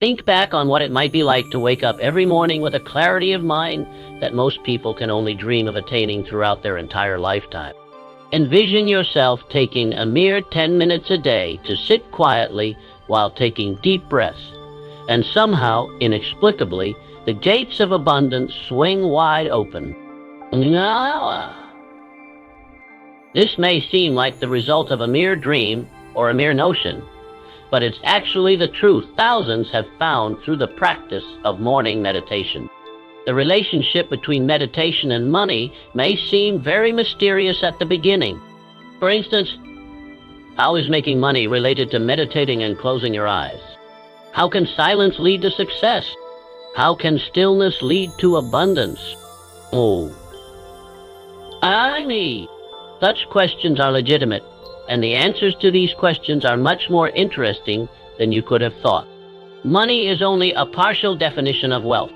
Think back on what it might be like to wake up every morning with a clarity of mind that most people can only dream of attaining throughout their entire lifetime. Envision yourself taking a mere 10 minutes a day to sit quietly while taking deep breaths, and somehow, inexplicably, the gates of abundance swing wide open. This may seem like the result of a mere dream or a mere notion, but it's actually the truth thousands have found through the practice of morning meditation. The relationship between meditation and money may seem very mysterious at the beginning. For instance, how is making money related to meditating and closing your eyes? How can silence lead to success? How can stillness lead to abundance? Such questions are legitimate, and the answers to these questions are much more interesting than you could have thought. Money is only a partial definition of wealth.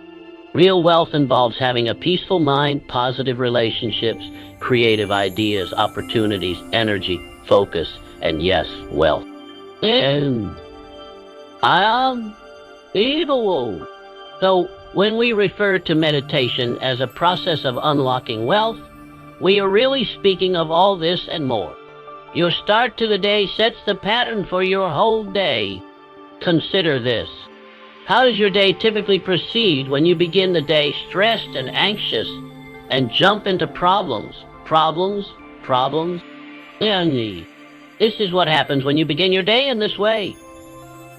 Real wealth involves having a peaceful mind, positive relationships, creative ideas, opportunities, energy, focus, and yes, wealth. So, when we refer to meditation as a process of unlocking wealth, we are really speaking of all this and more. Your start to the day sets the pattern for your whole day. Consider this. How does your day typically proceed when you begin the day stressed and anxious and jump into problems? This is what happens when you begin your day in this way.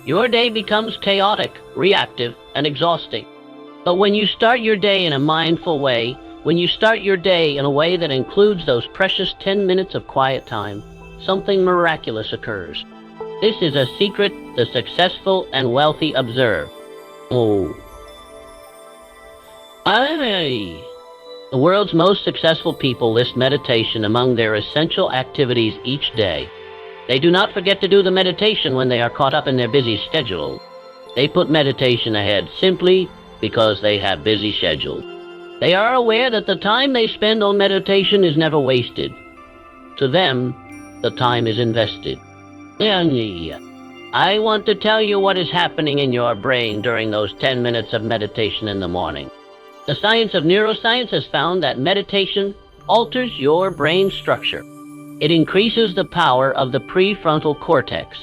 Your day becomes chaotic, reactive, and exhausting. But when you start your day in a mindful way, when you start your day in a way that includes those precious 10 minutes of quiet time, something miraculous occurs. This is a secret the successful and wealthy observe. The world's most successful people list meditation among their essential activities each day. They do not forget to do the meditation when they are caught up in their busy schedule. They put meditation ahead simply because they have busy schedules. They are aware that the time they spend on meditation is never wasted. To them, the time is invested. I want to tell you what is happening in your brain during those 10 minutes of meditation in the morning. The science of neuroscience has found that meditation alters your brain structure. It increases the power of the prefrontal cortex,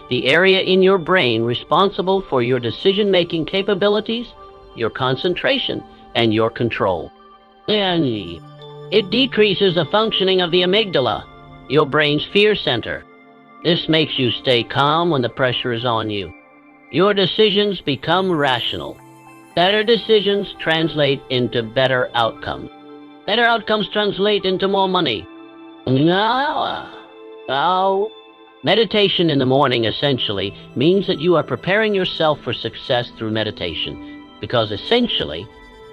the area in your brain responsible for your decision-making capabilities, your concentration, and your control. It decreases the functioning of the amygdala, your brain's fear center. This makes you stay calm when the pressure is on you. Your decisions become rational. Better decisions translate into better outcomes. Better outcomes translate into more money. Meditation in the morning essentially means that you are preparing yourself for success through meditation, because essentially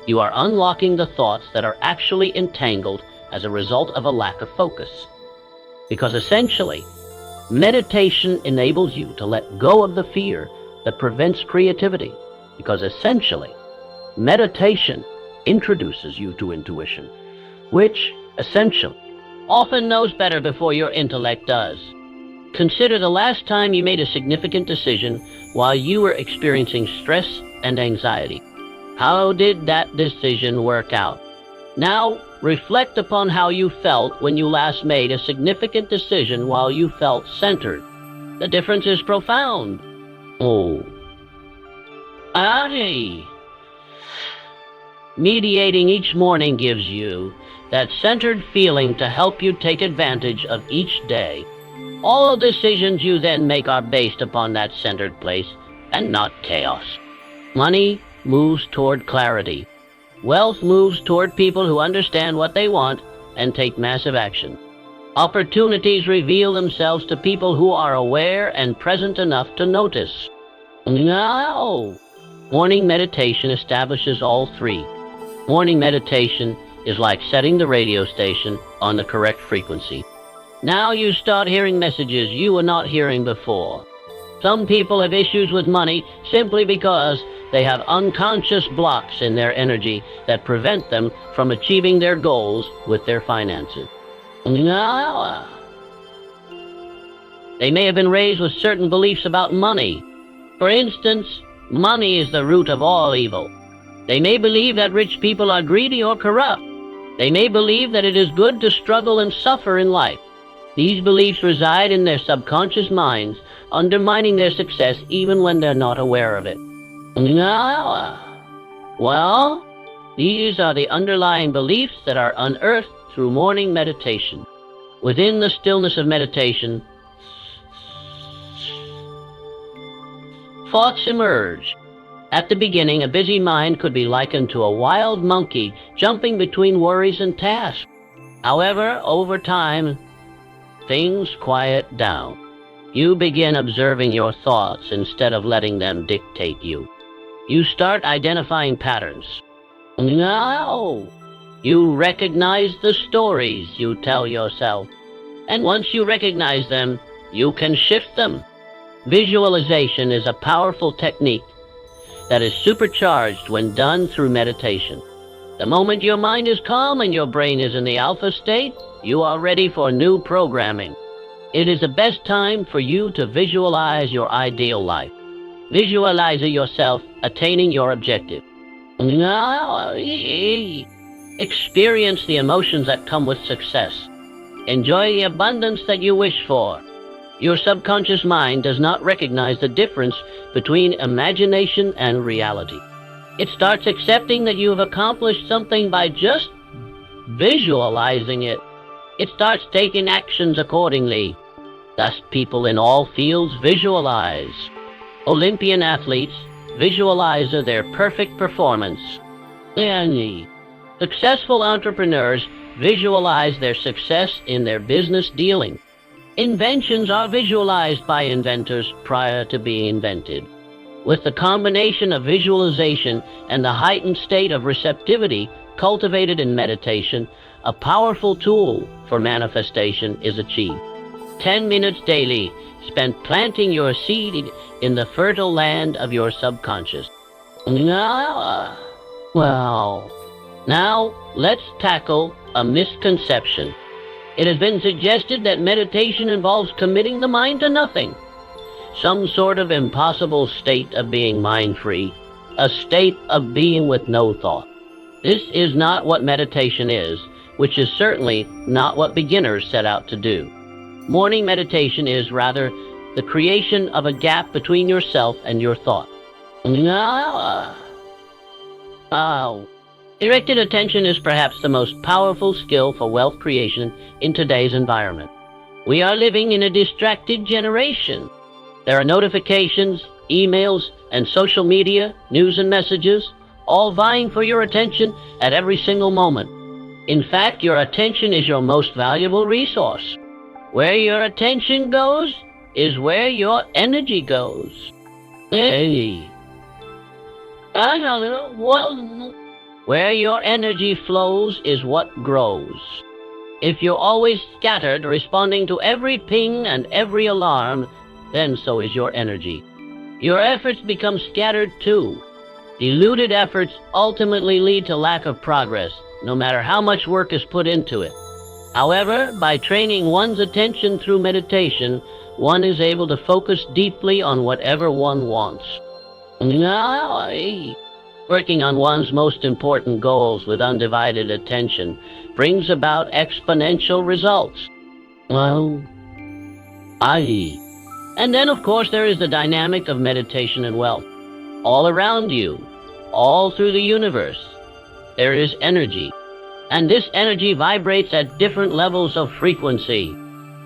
you are unlocking the thoughts that are actually entangled as a result of a lack of focus. Because essentially, meditation enables you to let go of the fear that prevents creativity. Because essentially, meditation introduces you to intuition, which, essentially, often knows better before your intellect does. Consider the last time you made a significant decision while you were experiencing stress and anxiety. How did that decision work out? Now, reflect upon how you felt when you last made a significant decision while you felt centered. The difference is profound. Mediating each morning gives you that centered feeling to help you take advantage of each day. All decisions you then make are based upon that centered place and not chaos. Money moves toward clarity. Wealth moves toward people who understand what they want and take massive action. Opportunities reveal themselves to people who are aware and present enough to notice. Morning meditation establishes all three. Morning meditation is like setting the radio station on the correct frequency. Now you start hearing messages you were not hearing before. Some people have issues with money simply because they have unconscious blocks in their energy that prevent them from achieving their goals with their finances. They may have been raised with certain beliefs about money. For instance, Money is the root of all evil. They may believe that rich people are greedy or corrupt. They may believe that it is good to struggle and suffer in life. These beliefs reside in their subconscious minds, undermining their success even when they're not aware of it. Well, these are the underlying beliefs that are unearthed through morning meditation. Within the stillness of meditation, thoughts emerge. At the beginning, a busy mind could be likened to a wild monkey jumping between worries and tasks. However, over time, things quiet down. You begin observing your thoughts instead of letting them dictate you. You start identifying patterns. Now, you recognize the stories you tell yourself. And once you recognize them, you can shift them. Visualization is a powerful technique that is supercharged when done through meditation. The moment your mind is calm and your brain is in the alpha state, you are ready for new programming. It is the best time for you to visualize your ideal life. Visualize yourself attaining your objective. Experience the emotions that come with success. Enjoy the abundance that you wish for. Your subconscious mind does not recognize the difference between imagination and reality. It starts accepting that you have accomplished something by just visualizing it. It starts taking actions accordingly. Thus, people in all fields visualize. Olympian athletes visualize their perfect performance. And successful entrepreneurs visualize their success in their business dealing. Inventions are visualized by inventors prior to being invented. With the combination of visualization and the heightened state of receptivity cultivated in meditation, a powerful tool for manifestation is achieved. 10 minutes daily spent planting your seed in the fertile land of your subconscious. Well, now let's tackle a misconception. It has been suggested that meditation involves committing the mind to nothing, some sort of impossible state of being mind-free, a state of being with no thought. This is not what meditation is, which is certainly not what beginners set out to do. Morning meditation is rather the creation of a gap between yourself and your thought. Directed attention is perhaps the most powerful skill for wealth creation in today's environment. We are living in a distracted generation. There are notifications, emails, and social media, news and messages, all vying for your attention at every single moment. In fact, your attention is your most valuable resource. Where your attention goes is where your energy goes. Where your energy flows is what grows. If you're always scattered, responding to every ping and every alarm, then so is your energy. Your efforts become scattered too. Diluted efforts ultimately lead to lack of progress, no matter how much work is put into it. However, by training one's attention through meditation, one is able to focus deeply on whatever one wants. Working on one's most important goals with undivided attention brings about exponential results. And then, of course, there is the dynamic of meditation and wealth. All around you, all through the universe, there is energy. And this energy vibrates at different levels of frequency.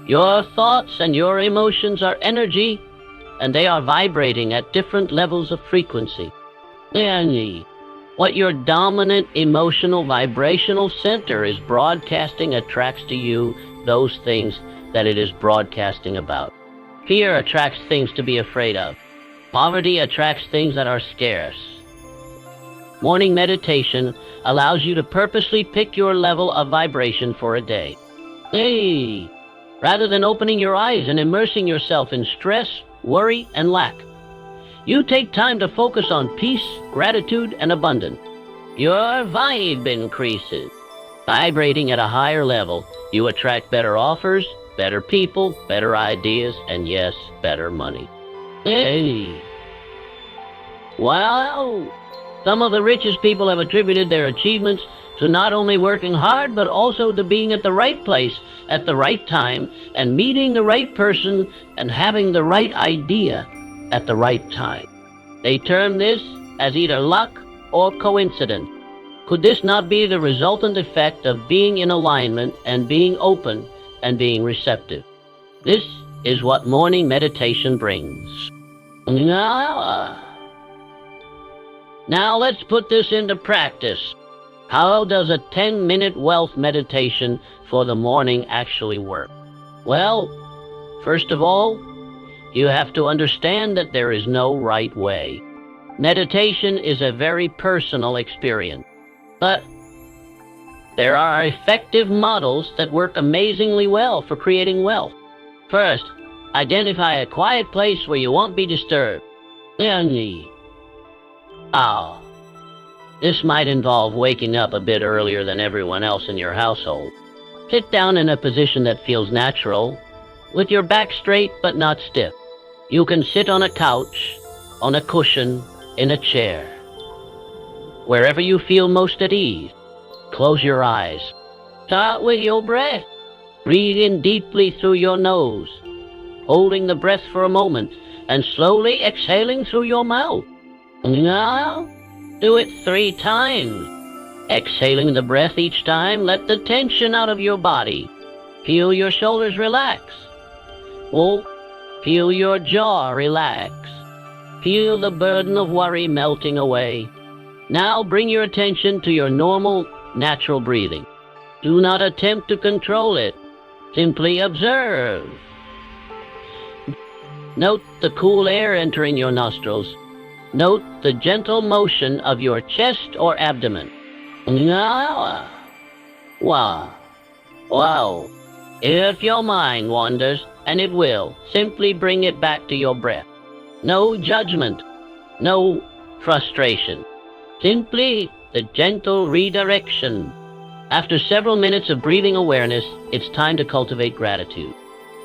Your thoughts and your emotions are energy, and they are vibrating at different levels of frequency. What your dominant emotional vibrational center is broadcasting attracts to you those things that it is broadcasting about. Fear attracts things to be afraid of. Poverty attracts things that are scarce. Morning meditation allows you to purposely pick your level of vibration for a day. Rather than opening your eyes and immersing yourself in stress, worry, and lack, you take time to focus on peace, gratitude, and abundance. Your vibe increases. Vibrating at a higher level, you attract better offers, better people, better ideas, and yes, better money. Well, some of the richest people have attributed their achievements to not only working hard, but also to being at the right place at the right time and meeting the right person and having the right idea at the right time. They term this as either luck or coincidence. Could this not be the resultant effect of being in alignment and being open and being receptive? This is what morning meditation brings. Now let's put this into practice. How does a 10-minute wealth meditation for the morning actually work? Well, first of all, you have to understand that there is no right way. Meditation is a very personal experience, but there are effective models that work amazingly well for creating wealth. First, identify a quiet place where you won't be disturbed. This might involve waking up a bit earlier than everyone else in your household. Sit down in a position that feels natural, with your back straight but not stiff. You can sit on a couch, on a cushion, in a chair. Wherever you feel most at ease, close your eyes. Start with your breath. Breathe in deeply through your nose, holding the breath for a moment and slowly exhaling through your mouth. Now, do it 3 times. Exhaling the breath each time, let the tension out of your body. Feel your shoulders relax. Feel your jaw relax. Feel the burden of worry melting away. Now bring your attention to your normal, natural breathing. Do not attempt to control it. Simply observe. Note the cool air entering your nostrils. Note the gentle motion of your chest or abdomen. Wow. If your mind wanders, and it will, simply bring it back to your breath. No judgment, no frustration. Simply the gentle redirection. After several minutes of breathing awareness, it's time to cultivate gratitude.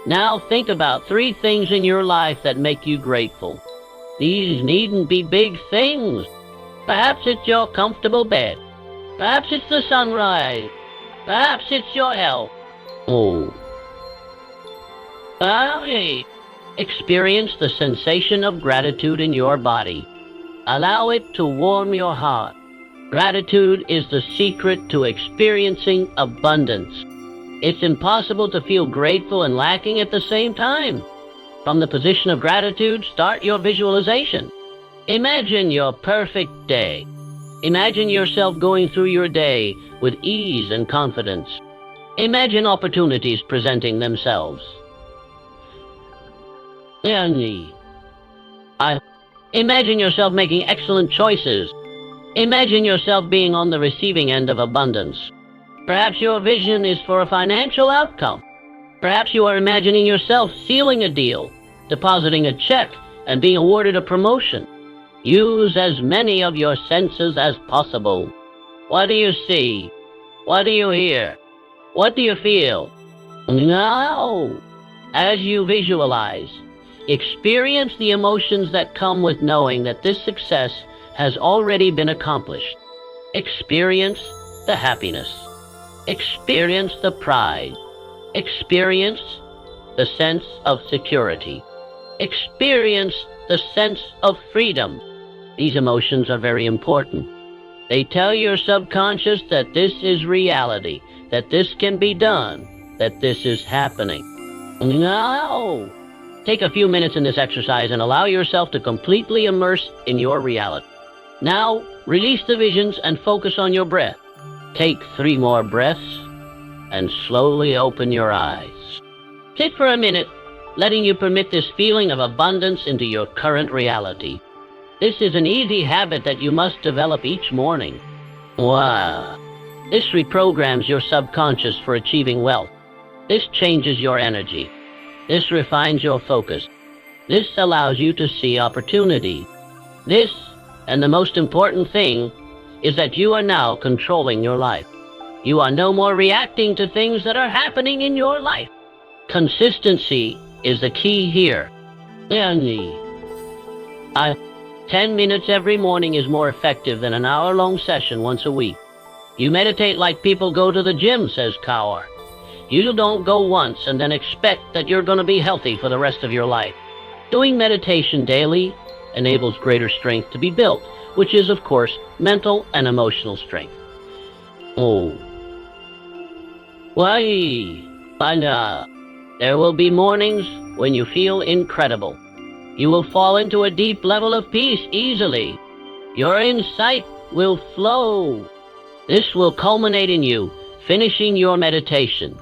Now think about 3 things in your life that make you grateful. These needn't be big things. Perhaps it's your comfortable bed. Perhaps it's the sunrise. Perhaps it's your health. Experience the sensation of gratitude in your body. Allow it to warm your heart. Gratitude is the secret to experiencing abundance. It's impossible to feel grateful and lacking at the same time. From the position of gratitude, start your visualization. Imagine your perfect day. Imagine yourself going through your day with ease and confidence. Imagine opportunities presenting themselves. Imagine yourself making excellent choices. Imagine yourself being on the receiving end of abundance. Perhaps your vision is for a financial outcome. Perhaps you are imagining yourself sealing a deal, depositing a check, and being awarded a promotion. Use as many of your senses as possible. What do you see? What do you hear? What do you feel? Now, as you visualize, experience the emotions that come with knowing that this success has already been accomplished. Experience the happiness. Experience the pride. Experience the sense of security. Experience the sense of freedom. These emotions are very important. They tell your subconscious that this is reality, that this can be done, that this is happening. Now, take a few minutes in this exercise and allow yourself to completely immerse in your reality. Now, release the visions and focus on your breath. Take 3 more breaths and slowly open your eyes. Sit for a minute, letting you permit this feeling of abundance into your current reality. This is an easy habit that you must develop each morning. Wow. This reprograms your subconscious for achieving wealth. This changes your energy. This refines your focus. This allows you to see opportunity. This, and the most important thing, is that you are now controlling your life. You are no more reacting to things that are happening in your life. Consistency is the key here. 10 minutes every morning is more effective than an hour-long session once a week. You meditate like people go to the gym, says Kaur. You don't go once and then expect that you're going to be healthy for the rest of your life. Doing meditation daily enables greater strength to be built, which is, of course, mental and emotional strength. Oh. Why? There will be mornings when you feel incredible. You will fall into a deep level of peace easily. Your insight will flow. This will culminate in you finishing your meditation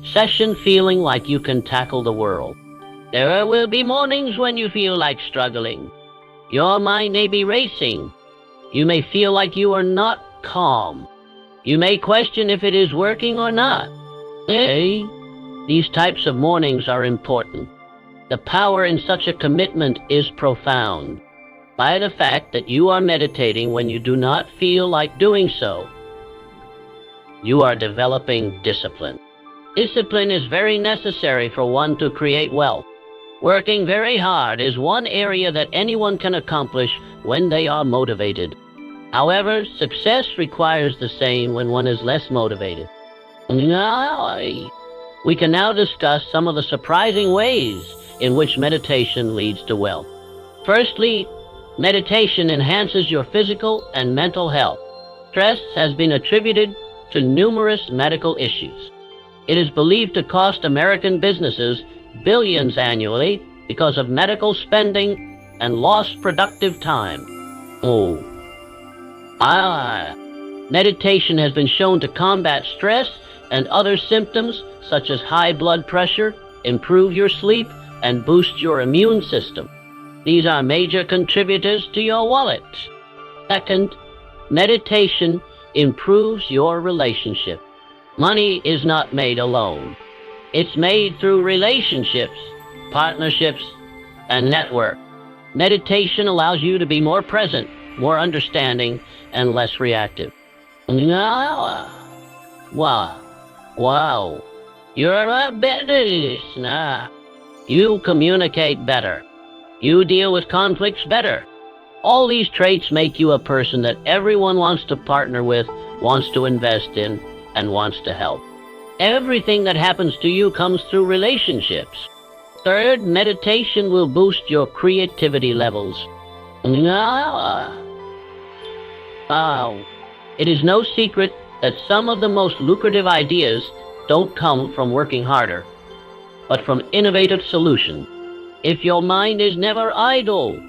session feeling like you can tackle the world. There will be mornings when you feel like struggling. Your mind may be racing. You may feel like you are not calm. You may question if it is working or not. Hey, these types of mornings are important. The power in such a commitment is profound. By the fact that you are meditating when you do not feel like doing so, you are developing discipline. Discipline is very necessary for one to create wealth. Working very hard is one area that anyone can accomplish when they are motivated. However, success requires the same when one is less motivated. We can now discuss some of the surprising ways in which meditation leads to wealth. Firstly, meditation enhances your physical and mental health. Stress has been attributed to numerous medical issues. It is believed to cost American businesses billions annually because of medical spending and lost productive time. Meditation has been shown to combat stress and other symptoms such as high blood pressure, improve your sleep, and boost your immune system. These are major contributors to your wallet. Second, meditation improves your relationship. Money is not made alone. It's made through relationships, partnerships, and network. Meditation allows you to be more present, more understanding, and less reactive. Wow. You're a better listener. You communicate better. You deal with conflicts better. All these traits make you a person that everyone wants to partner with, wants to invest in, and wants to help. Everything that happens to you comes through relationships. Third, meditation will boost your creativity levels. It is no secret that some of the most lucrative ideas don't come from working harder, but from innovative solutions. If your mind is never idle,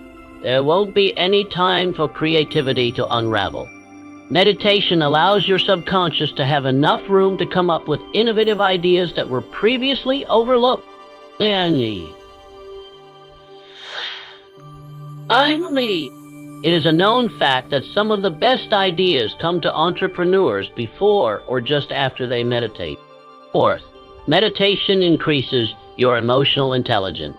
there won't be any time for creativity to unravel. Meditation allows your subconscious to have enough room to come up with innovative ideas that were previously overlooked. Finally, it is a known fact that some of the best ideas come to entrepreneurs before or just after they meditate. Fourth, meditation increases your emotional intelligence.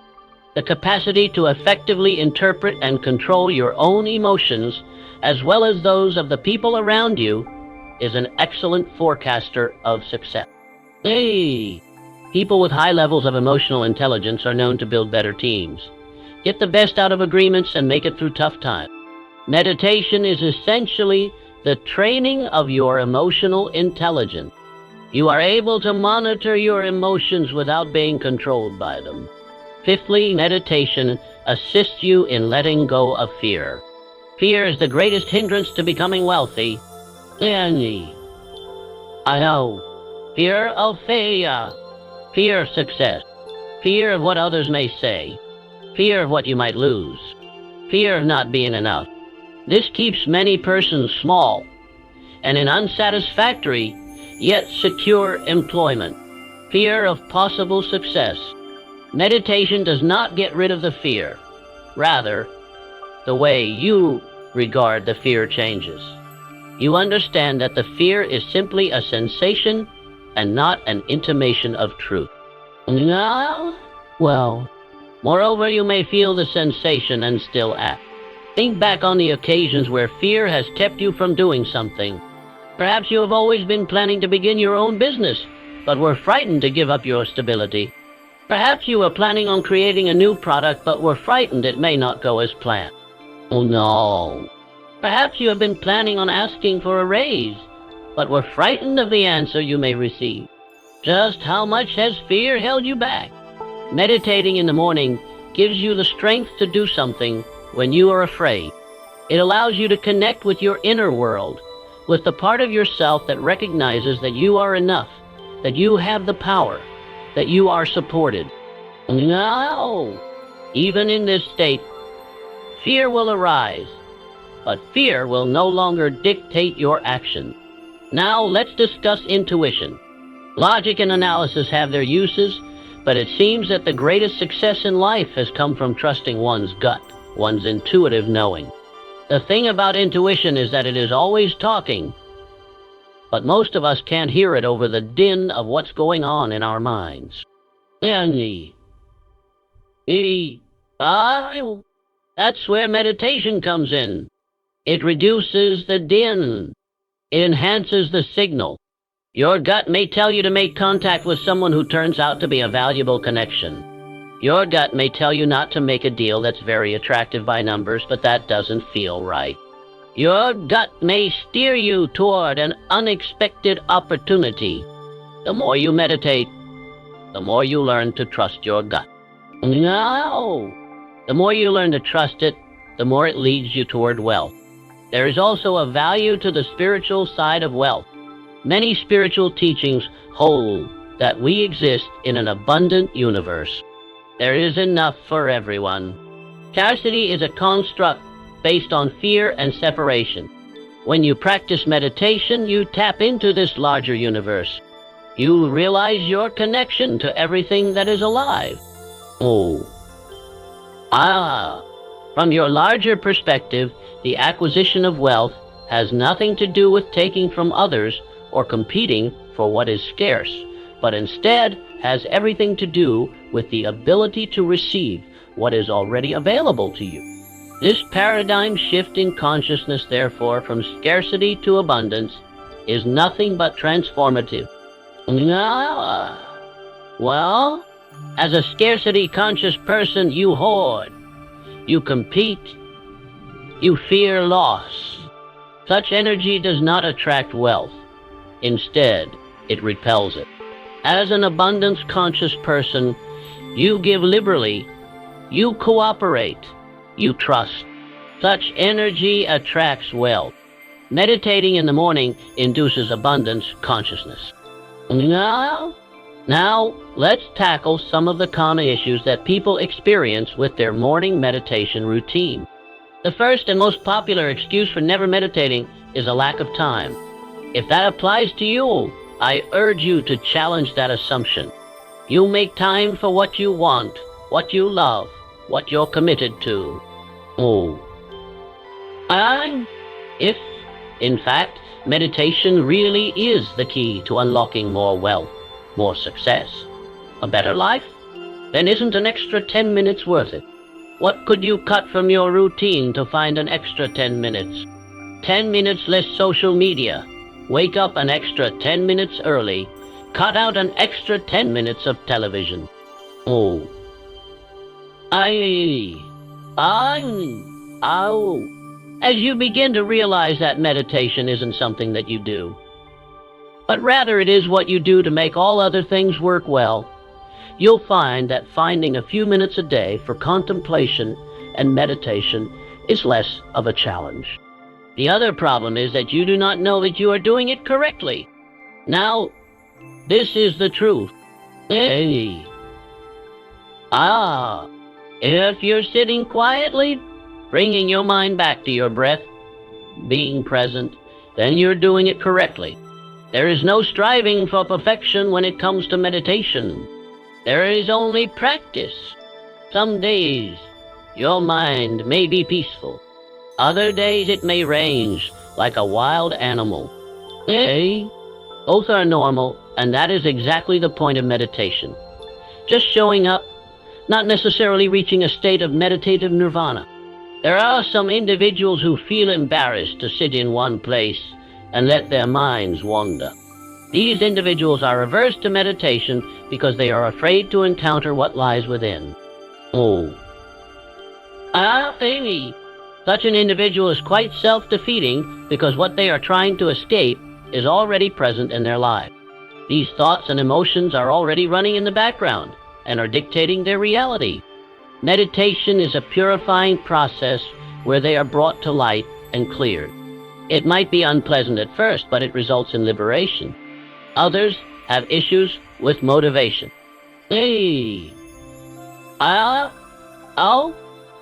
The capacity to effectively interpret and control your own emotions, as well as those of the people around you, is an excellent forecaster of success. People with high levels of emotional intelligence are known to build better teams, get the best out of agreements, and make it through tough times. Meditation is essentially the training of your emotional intelligence. You are able to monitor your emotions without being controlled by them. Fifthly, meditation assists you in letting go of fear. Fear is the greatest hindrance to becoming wealthy. Fear of failure, fear of success, fear of what others may say, fear of what you might lose, fear of not being enough. This keeps many persons small and in unsatisfactory yet secure employment. Fear of possible success. Meditation does not get rid of the fear. Rather, the way you regard the fear changes. You understand that the fear is simply a sensation and not an intimation of truth. Moreover, you may feel the sensation and still act. Think back on the occasions where fear has kept you from doing something. Perhaps you have always been planning to begin your own business, but were frightened to give up your stability. Perhaps you were planning on creating a new product, but were frightened it may not go as planned. Oh no. Perhaps you have been planning on asking for a raise, but were frightened of the answer you may receive. Just how much has fear held you back? Meditating in the morning gives you the strength to do something when you are afraid. It allows you to connect with your inner world, with the part of yourself that recognizes that you are enough, that you have the power, that you are supported. Now, even in this state, fear will arise, but fear will no longer dictate your action. Now let's discuss intuition. Logic and analysis have their uses, but it seems that the greatest success in life has come from trusting one's gut, one's intuitive knowing. The thing about intuition is that it is always talking, but most of us can't hear it over the din of what's going on in our minds. That's where meditation comes in. It reduces the din. It enhances the signal. Your gut may tell you to make contact with someone who turns out to be a valuable connection. Your gut may tell you not to make a deal that's very attractive by numbers, but that doesn't feel right. Your gut may steer you toward an unexpected opportunity. The more you meditate, the more you learn to trust your gut. No! The more you learn to trust it, the more it leads you toward wealth. There is also a value to the spiritual side of wealth. Many spiritual teachings hold that we exist in an abundant universe. There is enough for everyone. Scarcity is a construct based on fear and separation. When you practice meditation, you tap into this larger universe. You realize your connection to everything that is alive. From your larger perspective, the acquisition of wealth has nothing to do with taking from others or competing for what is scarce, but instead has everything to do with the ability to receive what is already available to you. This paradigm shift in consciousness, therefore, from scarcity to abundance, is nothing but transformative. Well, as a scarcity-conscious person, you hoard, you compete, you fear loss. Such energy does not attract wealth. Instead, it repels it. As an abundance-conscious person, you give liberally, you cooperate, you trust. Such energy attracts wealth. Meditating in the morning induces abundance consciousness. Now, let's tackle some of the common issues that people experience with their morning meditation routine. The first and most popular excuse for never meditating is a lack of time. If that applies to you, I urge you to challenge that assumption. You make time for what you want, what you love, what you're committed to. And if, in fact, meditation really is the key to unlocking more wealth, more success, a better life, then isn't an extra 10 minutes worth it? What could you cut from your routine to find an extra 10 minutes? 10 minutes less social media. Wake up an extra 10 minutes early. Cut out an extra 10 minutes of television. As you begin to realize that meditation isn't something that you do, but rather it is what you do to make all other things work well, you'll find that finding a few minutes a day for contemplation and meditation is less of a challenge. The other problem is that you do not know that you are doing it correctly. Now, this is the truth. If you're sitting quietly, bringing your mind back to your breath, being present, then you're doing it correctly. There is no striving for perfection when it comes to meditation. There is only practice. Some days, your mind may be peaceful. Other days it may range like a wild animal. Both are normal, and that is exactly the point of meditation. Just showing up, not necessarily reaching a state of meditative nirvana. There are some individuals who feel embarrassed to sit in one place and let their minds wander. These individuals are averse to meditation because they are afraid to encounter what lies within. Such an individual is quite self-defeating because what they are trying to escape is already present in their life. These thoughts and emotions are already running in the background and are dictating their reality. Meditation is a purifying process where they are brought to light and cleared. It might be unpleasant at first, but it results in liberation. Others have issues with motivation. Hey,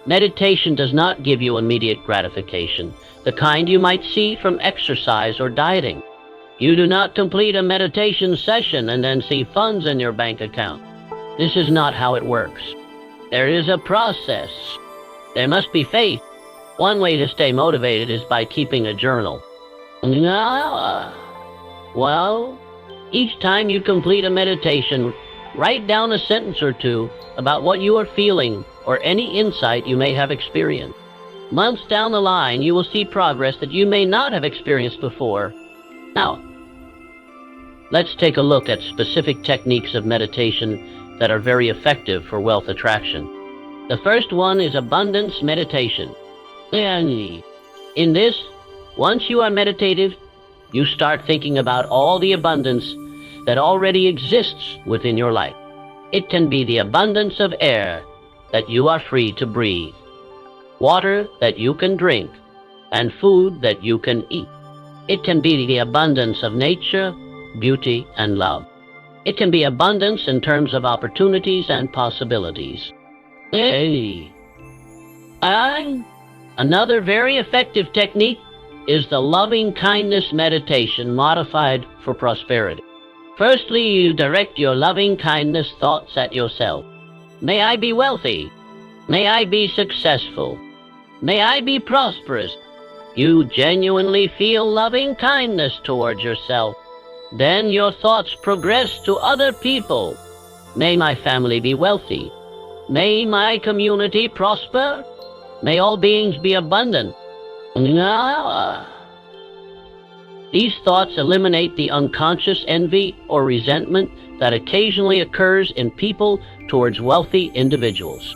meditation does not give you immediate gratification, the kind you might see from exercise or dieting. You do not complete a meditation session and then see funds in your bank account. This is not how it works. There is a process. There must be faith. One way to stay motivated is by keeping a journal. Well, each time you complete a meditation, write down a sentence or two about what you are feeling or any insight you may have experienced. Months down the line, you will see progress that you may not have experienced before. Now, let's take a look at specific techniques of meditation that are very effective for wealth attraction. The first one is abundance meditation. In this, once you are meditative, you start thinking about all the abundance that already exists within your life. It can be the abundance of air that you are free to breathe, water that you can drink, and food that you can eat. It can be the abundance of nature, beauty, and love. It can be abundance in terms of opportunities and possibilities. Another very effective technique is the loving kindness meditation modified for prosperity. Firstly, you direct your loving kindness thoughts at yourself. May I be wealthy. May I be successful. May I be prosperous. You genuinely feel loving kindness towards yourself. Then your thoughts progress to other people. May my family be wealthy. May my community prosper. May all beings be abundant. These thoughts eliminate the unconscious envy or resentment that occasionally occurs in people towards wealthy individuals.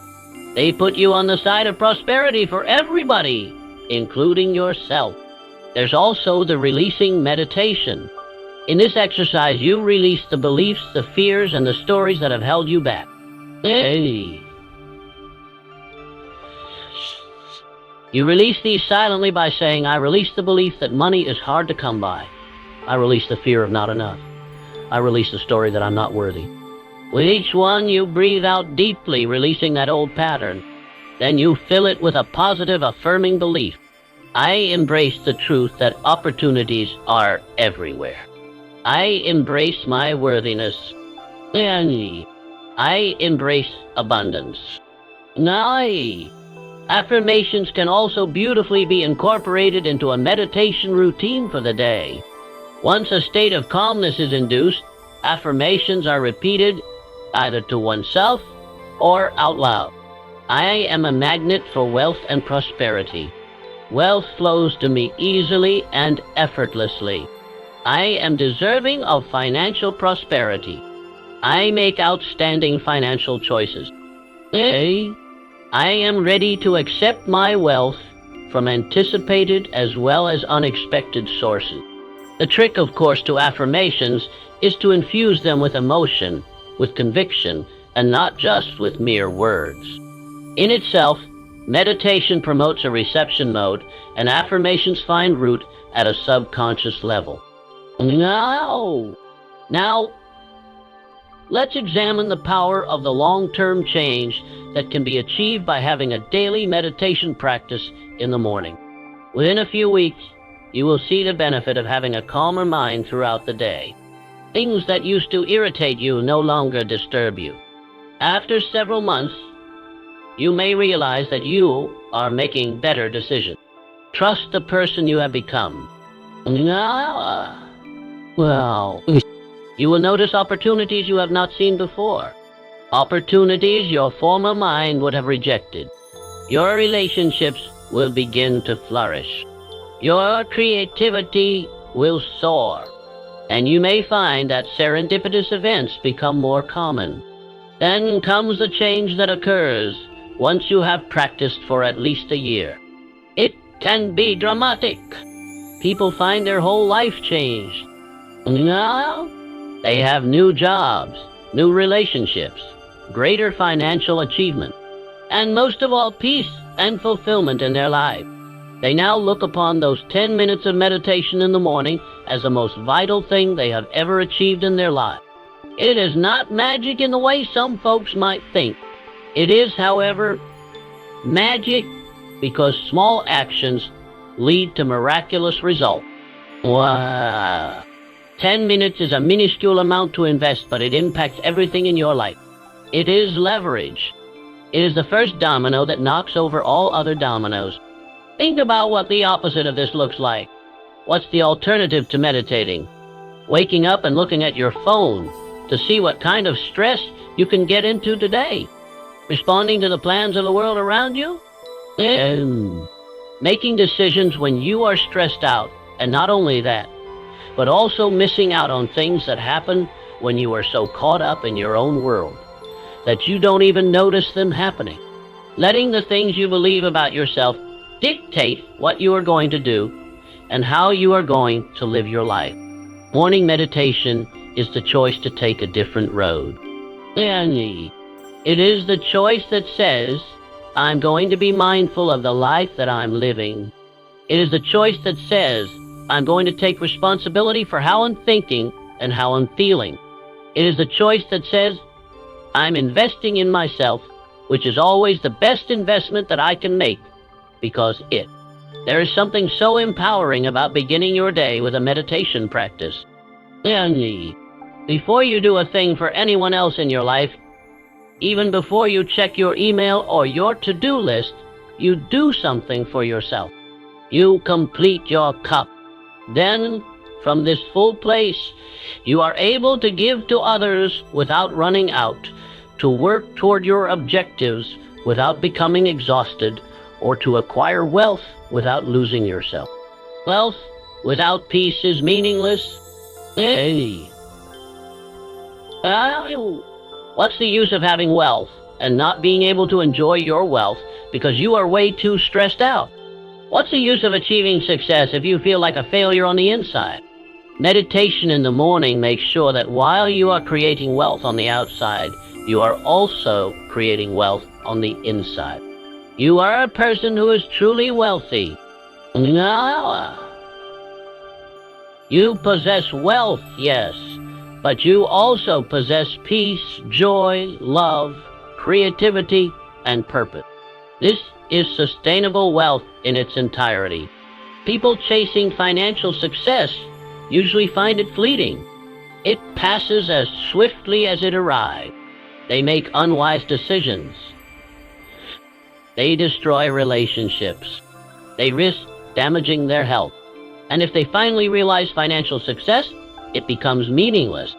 They put you on the side of prosperity for everybody, including yourself. There's also the releasing meditation. In this exercise, you release the beliefs, the fears, and the stories that have held you back. You release these silently by saying, I release the belief that money is hard to come by. I release the fear of not enough. I release the story that I'm not worthy. With each one, you breathe out deeply, releasing that old pattern. Then you fill it with a positive, affirming belief. I embrace the truth that opportunities are everywhere. I embrace my worthiness. I embrace abundance. Affirmations can also beautifully be incorporated into a meditation routine for the day. Once a state of calmness is induced, affirmations are repeated either to oneself or out loud. I am a magnet for wealth and prosperity. Wealth flows to me easily and effortlessly. I am deserving of financial prosperity. I make outstanding financial choices. I am ready to accept my wealth from anticipated as well as unexpected sources. The trick, of course, to affirmations is to infuse them with emotion, with conviction, and not just with mere words. In itself, meditation promotes a reception mode, and affirmations find root at a subconscious level. Now, let's examine the power of the long-term change that can be achieved by having a daily meditation practice in the morning. Within a few weeks, you will see the benefit of having a calmer mind throughout the day. Things that used to irritate you no longer disturb you. After several months, you may realize that you are making better decisions. Trust the person you have become. You will notice opportunities you have not seen before. Opportunities your former mind would have rejected. Your relationships will begin to flourish. Your creativity will soar. And you may find that serendipitous events become more common. Then comes the change that occurs once you have practiced for at least a year. can be dramatic. People find their whole life changed. Now, they have new jobs, new relationships, greater financial achievement, and most of all, peace and fulfillment in their life. They now look upon those 10 minutes of meditation in the morning as the most vital thing they have ever achieved in their life. It is not magic in the way some folks might think. It is, however, magic because small actions lead to miraculous results. Wow. 10 minutes is a minuscule amount to invest, but it impacts everything in your life. It is leverage. It is the first domino that knocks over all other dominoes. Think about what the opposite of this looks like. What's the alternative to meditating? Waking up and looking at your phone to see what kind of stress you can get into today. Responding to the plans of the world around you? And making decisions when you are stressed out, and not only that, but also missing out on things that happen when you are so caught up in your own world that you don't even notice them happening. Letting the things you believe about yourself dictate what you are going to do and how you are going to live your life. Morning meditation is the choice to take a different road. It is the choice that says, I'm going to be mindful of the life that I'm living. It is the choice that says, I'm going to take responsibility for how I'm thinking and how I'm feeling. It is the choice that says, I'm investing in myself, which is always the best investment that I can make, because there is something so empowering about beginning your day with a meditation practice. Before you do a thing for anyone else in your life, even before you check your email or your to-do list, you do something for yourself. You complete your cup. Then, from this full place, you are able to give to others without running out, to work toward your objectives without becoming exhausted, or to acquire wealth without losing yourself. Wealth without peace is meaningless. What's the use of having wealth and not being able to enjoy your wealth because you are way too stressed out? What's the use of achieving success if you feel like a failure on the inside? Meditation in the morning makes sure that while you are creating wealth on the outside, you are also creating wealth on the inside. You are a person who is truly wealthy. You possess wealth, yes, but you also possess peace, joy, love, creativity, and purpose. This is sustainable wealth in its entirety. People chasing financial success usually find it fleeting. It passes as swiftly as it arrived. They make unwise decisions. They destroy relationships. They risk damaging their health. And if they finally realize financial success, it becomes meaningless.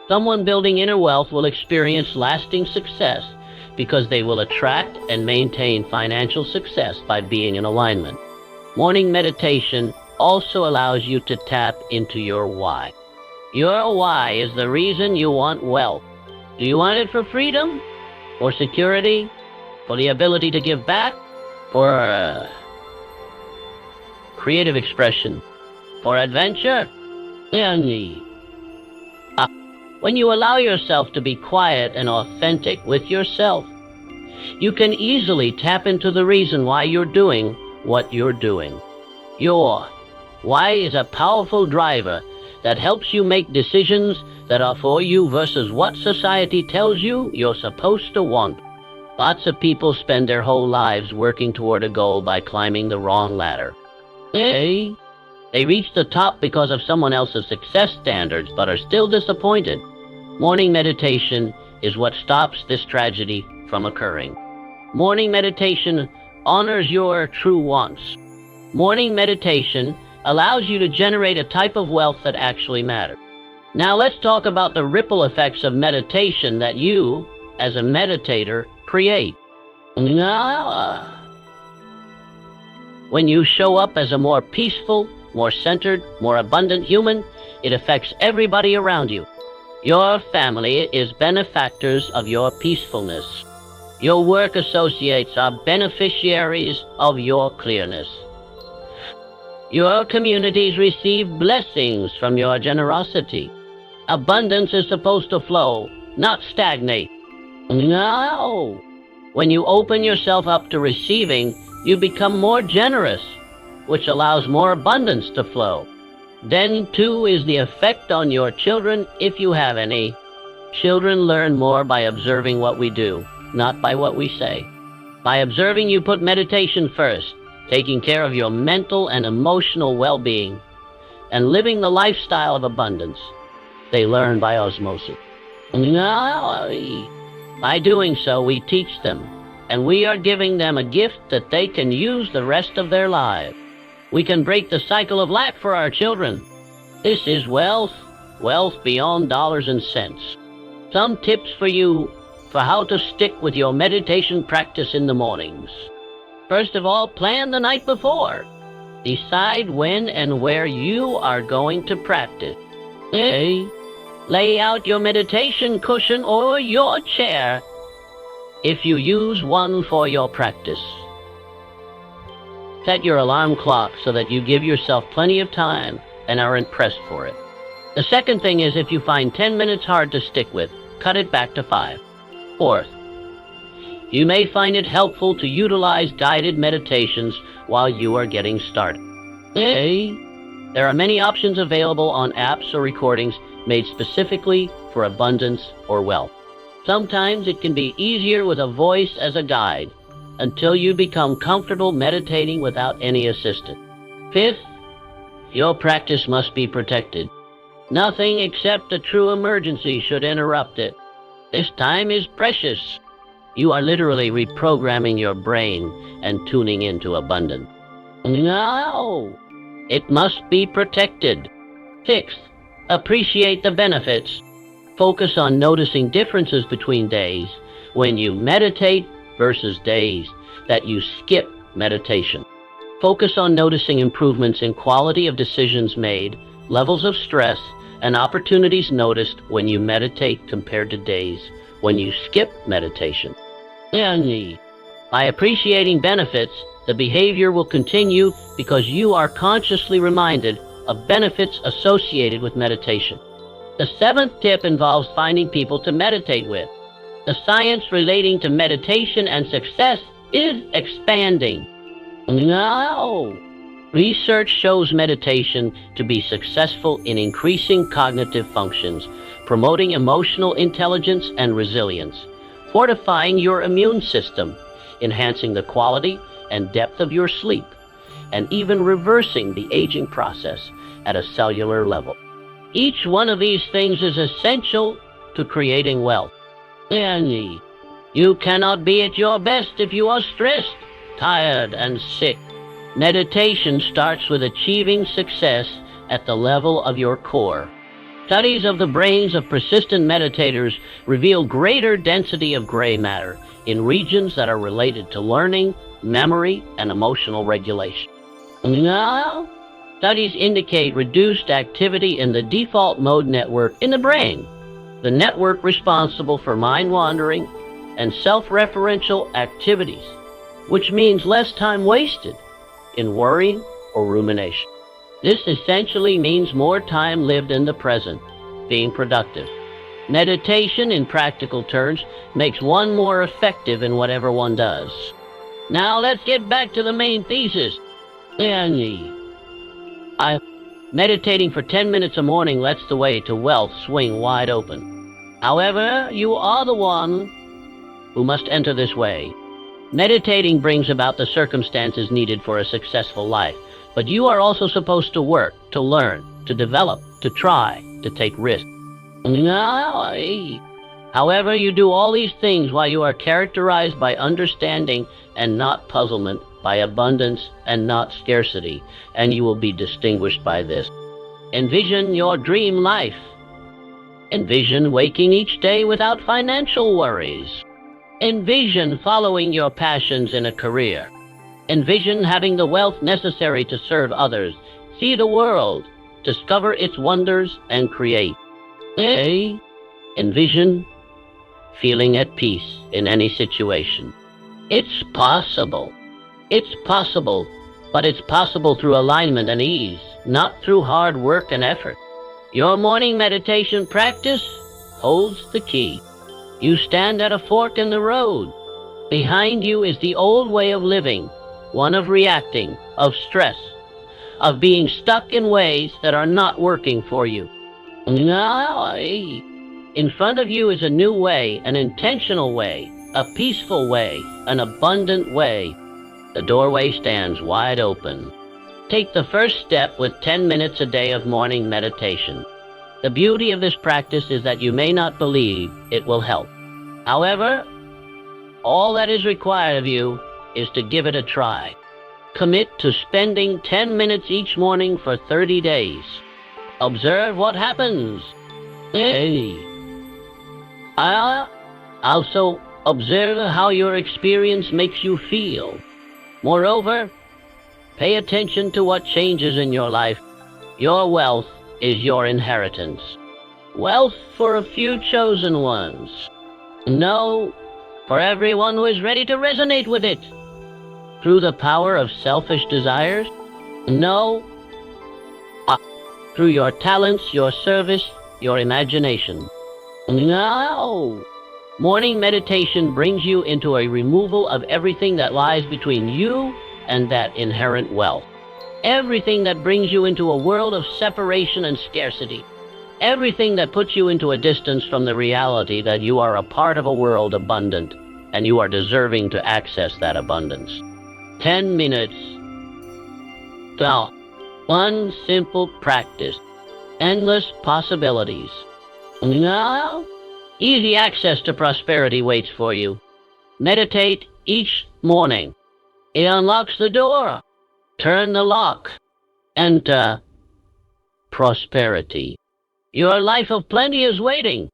Someone building inner wealth will experience lasting success because they will attract and maintain financial success by being in alignment. Morning meditation also allows you to tap into your why. Your why is the reason you want wealth. Do you want it for freedom? For security? For the ability to give back? For creative expression? For adventure? When you allow yourself to be quiet and authentic with yourself, you can easily tap into the reason why you're doing what you're doing. Your why is a powerful driver that helps you make decisions that are for you versus what society tells you you're supposed to want. Lots of people spend their whole lives working toward a goal by climbing the wrong ladder. They reach the top because of someone else's success standards, but are still disappointed. Morning meditation is what stops this tragedy from occurring. Morning meditation honors your true wants. Morning meditation allows you to generate a type of wealth that actually matters. Now let's talk about the ripple effects of meditation that you, as a meditator, create. When you show up as a more peaceful, more centered, more abundant human, it affects everybody around you. Your family is benefactors of your peacefulness. Your work associates are beneficiaries of your clearness. Your communities receive blessings from your generosity. Abundance is supposed to flow, not stagnate. No. When you open yourself up to receiving, you become more generous, which allows more abundance to flow. Then, too, is the effect on your children, if you have any. Children learn more by observing what we do, not by what we say. By observing, you put meditation first, taking care of your mental and emotional well-being, and living the lifestyle of abundance. They learn by osmosis. By doing so, we teach them, and we are giving them a gift that they can use the rest of their lives. We can break the cycle of lack for our children. This is wealth, wealth beyond dollars and cents. Some tips for you for how to stick with your meditation practice in the mornings. First of all, plan the night before. Decide when and where you are going to practice. Lay out your meditation cushion or your chair if you use one for your practice. Set your alarm clock so that you give yourself plenty of time and are impressed for it. The second thing is, if you find 10 minutes hard to stick with, cut it back to 5. Fourth, you may find it helpful to utilize guided meditations while you are getting started. There are many options available on apps or recordings made specifically for abundance or wealth. Sometimes it can be easier with a voice as a guide until you become comfortable meditating without any assistance. Fifth, your practice must be protected. Nothing except a true emergency should interrupt it. This time is precious. You are literally reprogramming your brain and tuning into abundance. No, it must be protected. Sixth, appreciate the benefits. Focus on noticing differences between days when you meditate versus days that you skip meditation. Focus on noticing improvements in quality of decisions made, levels of stress, and opportunities noticed when you meditate compared to days when you skip meditation. By appreciating benefits, the behavior will continue because you are consciously reminded of benefits associated with meditation. The seventh tip involves finding people to meditate with. The science relating to meditation and success is expanding. Research shows meditation to be successful in increasing cognitive functions, promoting emotional intelligence and resilience, fortifying your immune system, enhancing the quality and depth of your sleep, and even reversing the aging process at a cellular level. Each one of these things is essential to creating wealth. You cannot be at your best if you are stressed, tired, and sick. Meditation starts with achieving success at the level of your core. Studies of the brains of persistent meditators reveal greater density of gray matter in regions that are related to learning, memory, and emotional regulation. Studies indicate reduced activity in the default mode network in the brain, the network responsible for mind wandering and self-referential activities, which means less time wasted in worrying or rumination. This essentially means more time lived in the present, being productive. Meditation, in practical terms, makes one more effective in whatever one does. Now let's get back to the main thesis. Meditating for 10 minutes a morning lets the way to wealth swing wide open. However, you are the one who must enter this way. Meditating brings about the circumstances needed for a successful life, but you are also supposed to work, to learn, to develop, to try, to take risks. However, you do all these things while you are characterized by understanding and not puzzlement, by abundance and not scarcity, and you will be distinguished by this. Envision your dream life. Envision waking each day without financial worries. Envision following your passions in a career. Envision having the wealth necessary to serve others, see the world, discover its wonders, and create. Envision feeling at peace in any situation. It's possible. It's possible, but it's possible through alignment and ease, not through hard work and effort. Your morning meditation practice holds the key. You stand at a fork in the road. Behind you is the old way of living, one of reacting, of stress, of being stuck in ways that are not working for you. Now, in front of you is a new way, an intentional way, a peaceful way, an abundant way. The doorway stands wide open. Take the first step with 10 minutes a day of morning meditation. The beauty of this practice is that you may not believe it will help. However, all that is required of you is to give it a try. Commit to spending 10 minutes each morning for 30 days. Observe what happens. Also, observe how your experience makes you feel. Moreover, pay attention to what changes in your life. Your wealth is your inheritance. Wealth for a few chosen ones. No, for everyone who is ready to resonate with it. Through the power of selfish desires? No. Through your talents, your service, your imagination. No. Morning meditation brings you into a removal of everything that lies between you and that inherent wealth. Everything that brings you into a world of separation and scarcity. Everything that puts you into a distance from the reality that you are a part of a world abundant and you are deserving to access that abundance. 10 minutes. Now, one simple practice. Endless possibilities. Now, easy access to prosperity waits for you. Meditate each morning. It unlocks the door. Turn the lock. Enter prosperity. Your life of plenty is waiting.